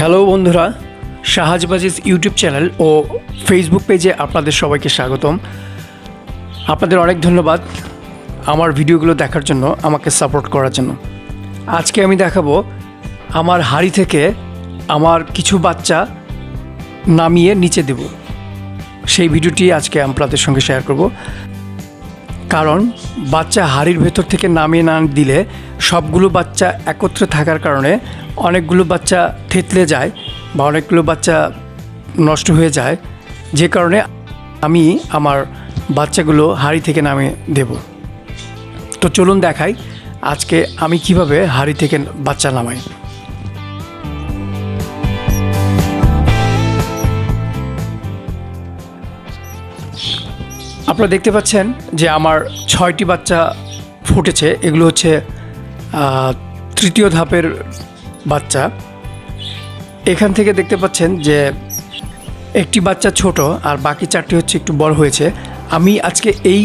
Hello বন্ধুরা, সাহাজ বাজিজ YouTube channel ও Facebook পেজে আপনাদের সবাইকে স্বাগতম। আপনাদের অনেক ধন্যবাদ আমার ভিডিওগুলো দেখার জন্য, আমাকে সাপোর্ট করার জন্য। আজকে আমি দেখাবো আমার হাঁড়ি থেকে আমার কিছু বাচ্চা নামিয়ে নিচে দেব, সেই ভিডিওটি আজকে আপনাদের সঙ্গে শেয়ার করব। কারণ বাচ্চা হাঁড়ির ভেতর থেকে নামিয়ে না দিলে সবগুলো বাচ্চা একত্রে থাকার কারণে অনেকগুলো বাচ্চা থেতলে যায় বা অনেকগুলো বাচ্চা নষ্ট হয়ে যায়, যে কারণে আমি আমার বাচ্চাগুলো হাঁড়ি থেকে নামিয়ে দেব। তো চলুন দেখাই আজকে আমি কিভাবে হাঁড়ি থেকে বাচ্চা নামাই। আপনারা দেখতে পাচ্ছেন যে আমার 6টি বাচ্চা ফুটেছে। এগুলো হচ্ছে তৃতীয় ধাপের বাচ্চা। এখান থেকে দেখতে পাচ্ছেন যে একটি বাচ্চা ছোট আর বাকি 4টি হচ্ছে একটু বড় হয়েছে। আমি আজকে এই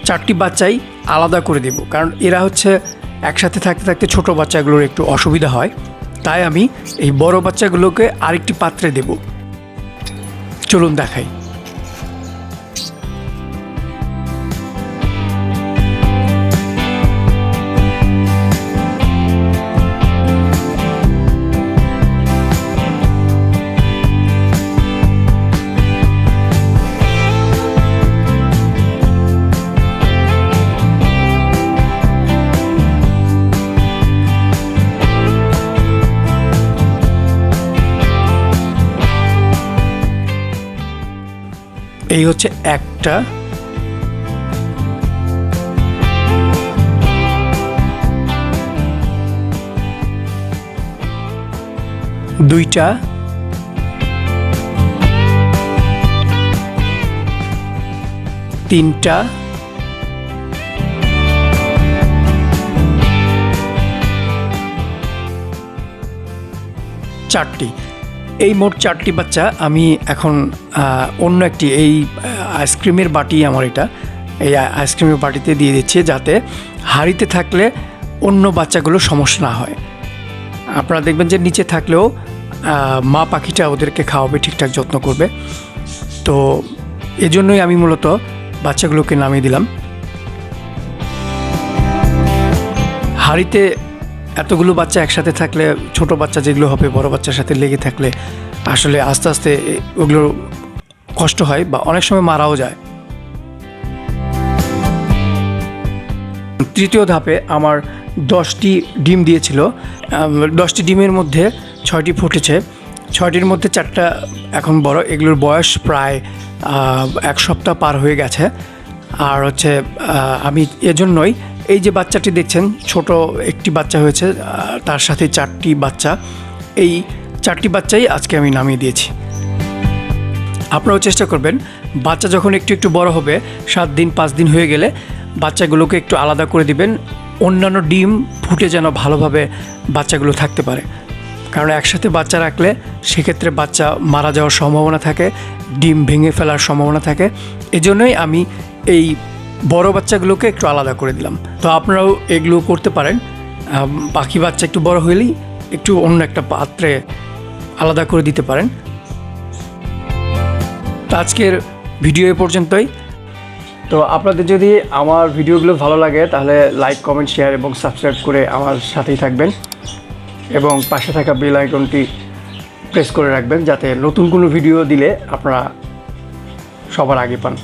4টি বাচ্চাই আলাদা করে দেব, কারণ এরা হচ্ছে একসাথে থাকতে থাকতে ছোট বাচ্চাগুলোর একটু অসুবিধা হয়, তাই আমি এই বড় বাচ্চাগুলোকে আরেকটি পাত্রে দেব। চলুন দেখাই। এই হচ্ছে একটা, দুইটা, তিনটা, চারটি। এই মোট 4টি বাচ্চা আমি এখন অন্য একটি এই আইসক্রিমের বাটি, আমার এটা এই আইসক্রিমের বাটিতে দিয়ে দিচ্ছি, যাতে হাঁড়িতে থাকলে অন্য বাচ্চাগুলো সমস্যা না হয়। আপনারা দেখবেন যে নিচে থাকলেও মা পাখিটা ওদেরকে খাওয়াবে, ঠিকঠাক যত্ন করবে। তো এজন্যই আমি মূলত বাচ্চাগুলোকে নামিয়ে দিলাম। হাঁড়িতে এতগুলো বাচ্চা একসাথে থাকলে ছোট বাচ্চা যেগুলো হবে বড় বাচ্চার সাথে লেগে থাকলে আসলে আস্তে আস্তে ওগুলো কষ্ট হয় বা অনেক সময় মারাও যায়। তৃতীয় ধাপে আমার 10টি ডিম দিয়েছিল। 10টি ডিমের মধ্যে 6টি ফুটেছে। 6টির মধ্যে 4টা এখন বড়। এগুলোর বয়স প্রায় 1 সপ্তাহ পার হয়ে গেছে। আর হচ্ছে আমি এজন্যই এই যে বাচ্চাটি দেখছেন, ছোট একটি বাচ্চা হয়েছে, তার সাথে 4টি বাচ্চা, এই 4টি বাচ্চাই আজকে আমি নামিয়ে দিয়েছি। আপনারাও চেষ্টা করবেন বাচ্চা যখন একটু একটু বড় হবে, 7 দিন 5 দিন হয়ে গেলে বাচ্চাগুলোকে একটু আলাদা করে দিবেন, অন্যান্য ডিম ফুটে যেন ভালোভাবে বাচ্চাগুলো থাকতে পারে। কারণ একসাথে বাচ্চা রাখলে সেক্ষেত্রে বাচ্চা মারা যাওয়ার সম্ভাবনা থাকে, ডিম ভেঙে ফেলার সম্ভাবনা থাকে। এজন্যই আমি এই বড় বাচ্চাগুলোকে একটু আলাদা করে দিলাম। তো আপনারাও এগুলো করতে পারেন। বাকি বাচ্চা একটু বড় হলেই একটু অন্য একটা পাত্রে আলাদা করে দিতে পারেন। তো আজকের ভিডিও এ পর্যন্তই। তো আপনাদের যদি আমার ভিডিওগুলো ভালো লাগে তাহলে লাইক, কমেন্ট, শেয়ার এবং সাবস্ক্রাইব করে আমার সাথেই থাকবেন এবং পাশে থাকা বেল আইকনটি প্রেস করে রাখবেন, যাতে নতুন কোনো ভিডিও দিলে আপনারা সবার আগে পান।